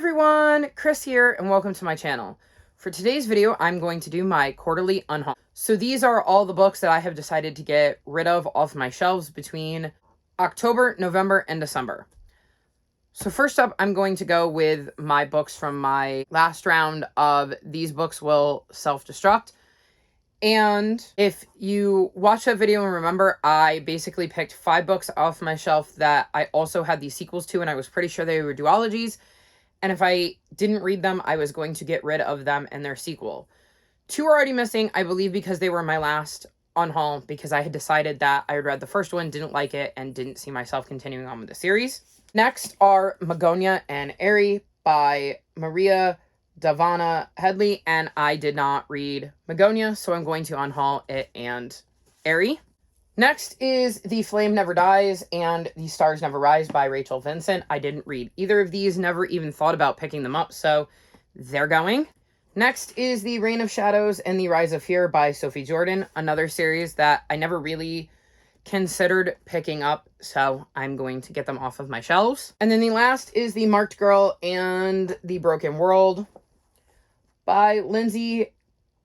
everyone, Chris here, and welcome to my channel. For today's video, I'm going to do my quarterly unhaul. So these are all the books that I have decided to get rid of off my shelves between October, November, and December. So first up, I'm going to go with my books from my last round of These Books Will Self-Destruct. And if you watch that video and remember, I basically picked 5 books off my shelf that I also had these sequels to, and I was pretty sure they were duologies. And if I didn't read them, I was going to get rid of them and their sequel. 2 are already missing, I believe, because they were my last unhaul, because I had decided that I had read the first one, didn't like it, and didn't see myself continuing on with the series. Next are Magonia and Airy by Maria Davana Headley, and I did not read Magonia, so I'm going to unhaul it and Airy. Next is The Flame Never Dies and The Stars Never Rise by Rachel Vincent. I didn't read either of these, never even thought about picking them up, so they're going. Next is The Reign of Shadows and The Rise of Fear by Sophie Jordan, another series that I never really considered picking up, so I'm going to get them off of my shelves. And then the last is The Marked Girl and The Broken World by Lindsay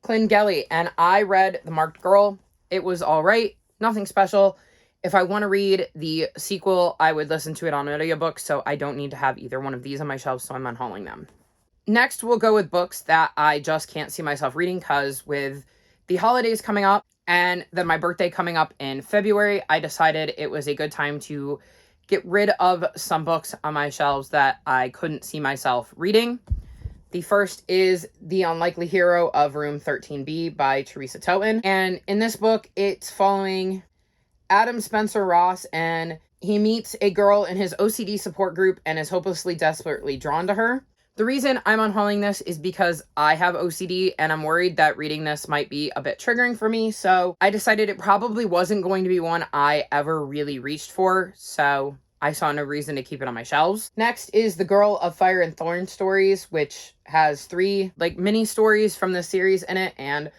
Klingeli, and I read The Marked Girl. It was all right. Nothing special. If I want to read the sequel, I would listen to it on audiobook, so I don't need to have either one of these on my shelves, so I'm unhauling them. Next, we'll go with books that I just can't see myself reading, because with the holidays coming up and then my birthday coming up in February, I decided it was a good time to get rid of some books on my shelves that I couldn't see myself reading. The first is The Unlikely Hero of Room 13B by Teresa Toten. And in this book, it's following Adam Spencer Ross, and he meets a girl in his OCD support group and is hopelessly, desperately drawn to her. The reason I'm unhauling this is because I have OCD and I'm worried that reading this might be a bit triggering for me. So I decided it probably wasn't going to be one I ever really reached for. So I saw no reason to keep it on my shelves. Next is The Girl of Fire and Thorn Stories, which has 3 mini stories from this series in it, and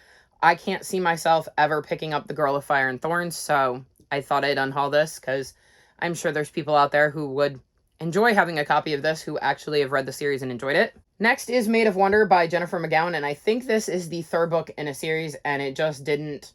I can't see myself ever picking up The Girl of Fire and Thorns, so I thought I'd unhaul this, because I'm sure there's people out there who would enjoy having a copy of this who actually have read the series and enjoyed it. Next is Maid of Wonder by Jennifer McGowan, and I think this is the 3rd book in a series, and it just didn't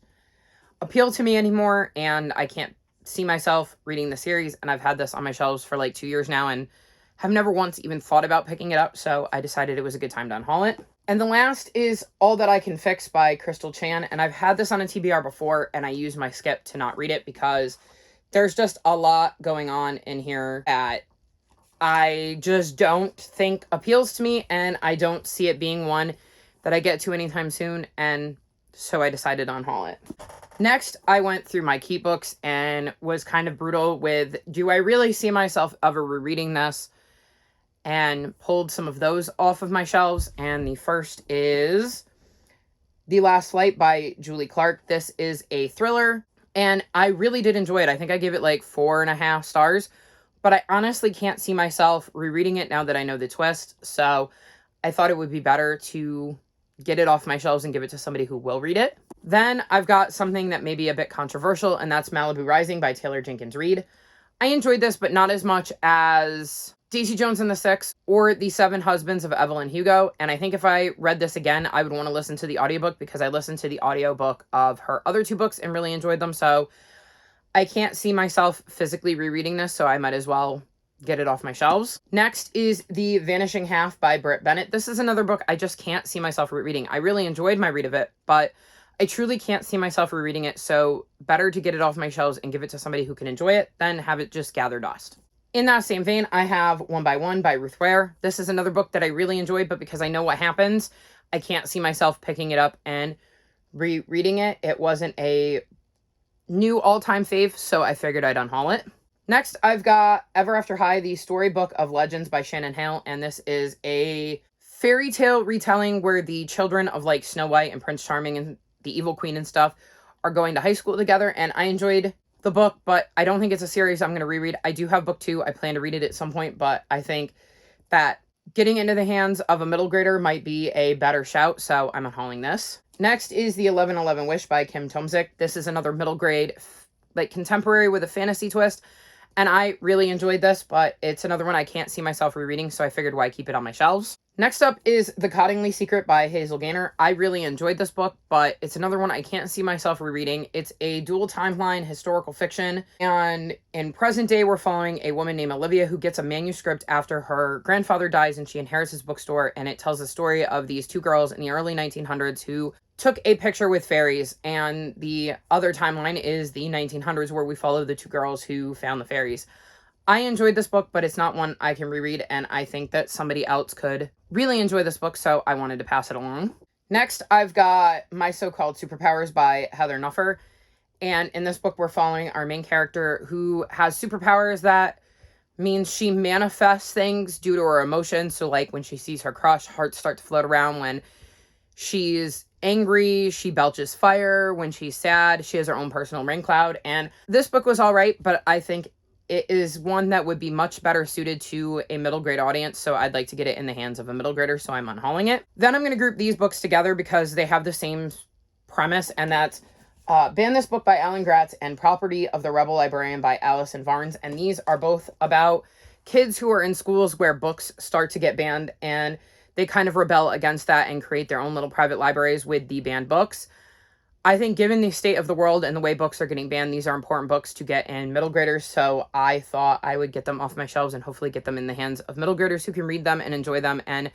appeal to me anymore, and I can't see myself reading the series, and I've had this on my shelves for 2 years now and have never once even thought about picking it up, so I decided it was a good time to unhaul it. And the last is All That I Can Fix by Crystal Chan, and I've had this on a TBR before, and I used my skip to not read it because there's just a lot going on in here that I just don't think appeals to me, and I don't see it being one that I get to anytime soon, and so I decided to unhaul it. Next, I went through my keep books and was kind of brutal with, do I really see myself ever rereading this? And pulled some of those off of my shelves. And the first is The Last Flight by Julie Clark. This is a thriller, and I really did enjoy it. I think I gave it 4.5 stars, but I honestly can't see myself rereading it now that I know the twist. So I thought it would be better to get it off my shelves and give it to somebody who will read it. Then I've got something that may be a bit controversial, and that's Malibu Rising by Taylor Jenkins Reid. I enjoyed this, but not as much as Daisy Jones and the Six or The 7 Husbands of Evelyn Hugo. And I think if I read this again, I would want to listen to the audiobook, because I listened to the audiobook of her other 2 books and really enjoyed them. So I can't see myself physically rereading this, so I might as well get it off my shelves. Next is The Vanishing Half by Britt Bennett. This is another book I just can't see myself rereading. I really enjoyed my read of it, but I truly can't see myself rereading it, so better to get it off my shelves and give it to somebody who can enjoy it than have it just gather dust. In that same vein, I have One by One by Ruth Ware. This is another book that I really enjoyed, but because I know what happens, I can't see myself picking it up and rereading it. It wasn't a new all-time fave, so I figured I'd unhaul it. Next, I've got Ever After High, the Storybook of Legends by Shannon Hale, and this is a fairy tale retelling where the children of Snow White and Prince Charming and the Evil Queen and stuff are going to high school together, and I enjoyed the book, but I don't think it's a series I'm going to reread. I do have book 2. I plan to read it at some point, but I think that getting into the hands of a middle grader might be a better shout, so I'm unhauling this. Next is The 11:11 Wish by Kim Tomzik. This is another middle grade, contemporary with a fantasy twist. And I really enjoyed this, but it's another one I can't see myself rereading, so I figured why keep it on my shelves. Next up is The Cottingley Secret by Hazel Gaynor. I really enjoyed this book, but it's another one I can't see myself rereading. It's a dual timeline historical fiction, and in present day, we're following a woman named Olivia who gets a manuscript after her grandfather dies and she inherits his bookstore, and it tells the story of these two girls in the early 1900s who took a picture with fairies, and the other timeline is the 1900s where we follow the two girls who found the fairies. I enjoyed this book, but it's not one I can reread, and I think that somebody else could really enjoy this book, so I wanted to pass it along. Next, I've got My So-Called Superpowers by Heather Nuffer, and in this book, we're following our main character who has superpowers that means she manifests things due to her emotions. So, like, when she sees her crush, hearts start to float around. When she's angry, she belches fire. When she's sad, she has her own personal rain cloud. And this book was all right, but I think it is one that would be much better suited to a middle grade audience, so I'd like to get it in the hands of a middle grader, so I'm unhauling it. Then I'm going to group these books together because they have the same premise, and that's Ban This Book by Alan Gratz and Property of the Rebel Librarian by Allison Varnes, and these are both about kids who are in schools where books start to get banned, and they kind of rebel against that and create their own little private libraries with the banned books. I think given the state of the world and the way books are getting banned, these are important books to get in middle graders, so I thought I would get them off my shelves and hopefully get them in the hands of middle graders who can read them and enjoy them and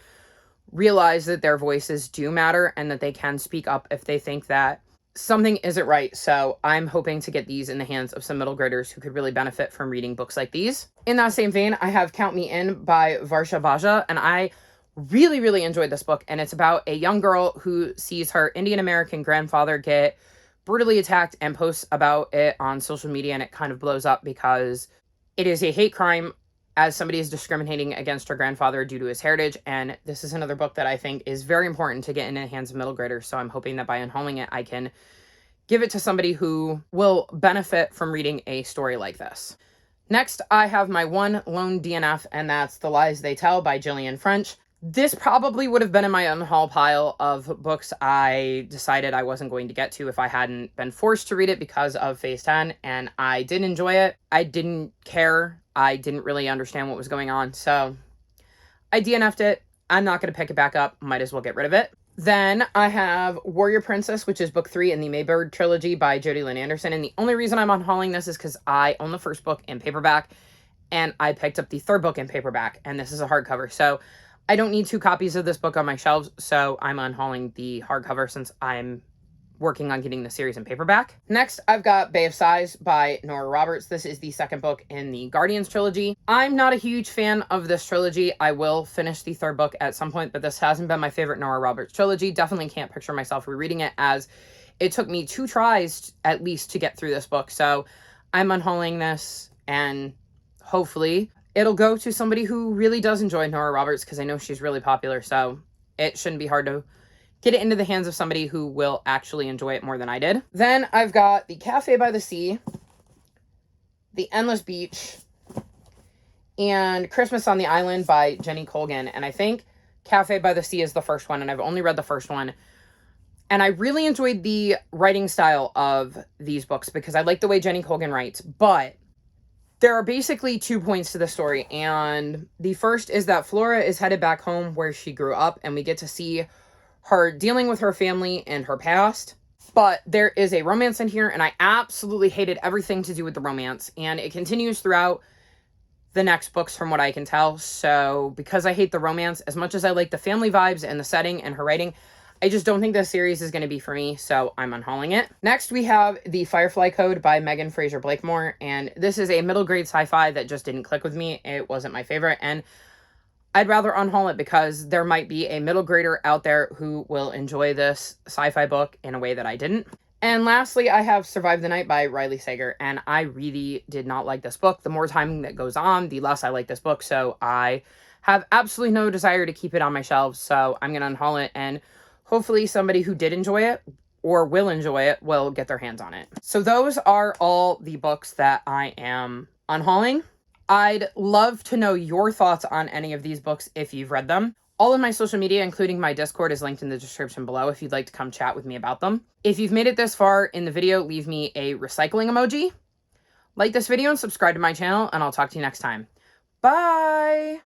realize that their voices do matter and that they can speak up if they think that something isn't right. So I'm hoping to get these in the hands of some middle graders who could really benefit from reading books like these. In that same vein, I have Count Me In by Varsha Bhaja, and I really enjoyed this book, and it's about a young girl who sees her Indian American grandfather get brutally attacked and posts about it on social media, and it kind of blows up because it is a hate crime as somebody is discriminating against her grandfather due to his heritage. And this is another book that I think is very important to get in the hands of middle graders, so I'm hoping that by unhauling it I can give it to somebody who will benefit from reading a story like this. Next, I have my one lone DNF, and that's The Lies They Tell by Gillian French. This probably would have been in my unhaul pile of books I decided I wasn't going to get to if I hadn't been forced to read it because of Phase 10, and I did enjoy it. I didn't care. I didn't really understand what was going on, so I DNF'd it. I'm not going to pick it back up. Might as well get rid of it. Then I have Warrior Princess, which is book 3 in the Maybird trilogy by Jodi Lynn Anderson, and the only reason I'm unhauling this is because I own the first book in paperback, and I picked up the third book in paperback, and this is a hardcover, so I don't need 2 copies of this book on my shelves, so I'm unhauling the hardcover since I'm working on getting the series in paperback. Next, I've got Bay of Sighs by Nora Roberts. This is the second book in the Guardians trilogy. I'm not a huge fan of this trilogy. I will finish the third book at some point, but this hasn't been my favorite Nora Roberts trilogy. Definitely can't picture myself rereading it, as it took me 2 tries at least to get through this book, so I'm unhauling this, and hopefully it'll go to somebody who really does enjoy Nora Roberts, because I know she's really popular, so it shouldn't be hard to get it into the hands of somebody who will actually enjoy it more than I did. Then I've got The Cafe by the Sea, The Endless Beach, and Christmas on the Island by Jenny Colgan. And I think Cafe by the Sea is the first one, and I've only read the first one. And I really enjoyed the writing style of these books because I like the way Jenny Colgan writes, but there are basically 2 points to the story, and the first is that Flora is headed back home where she grew up, and we get to see her dealing with her family and her past. But there is a romance in here, and I absolutely hated everything to do with the romance, and it continues throughout the next books from what I can tell. So because I hate the romance, as much as I like the family vibes and the setting and her writing, I just don't think this series is going to be for me, so I'm unhauling it. Next, we have The Firefly Code by Megan Fraser Blakemore, and this is a middle grade sci-fi that just didn't click with me. It wasn't my favorite, and I'd rather unhaul it because there might be a middle grader out there who will enjoy this sci-fi book in a way that I didn't. And lastly, I have Survive the Night by Riley Sager, and I really did not like this book. The more time that goes on, the less I like this book, so I have absolutely no desire to keep it on my shelves, so I'm going to unhaul it, and hopefully somebody who did enjoy it or will enjoy it will get their hands on it. So those are all the books that I am unhauling. I'd love to know your thoughts on any of these books if you've read them. All of my social media, including my Discord, is linked in the description below if you'd like to come chat with me about them. If you've made it this far in the video, leave me a recycling emoji. Like this video and subscribe to my channel, and I'll talk to you next time. Bye!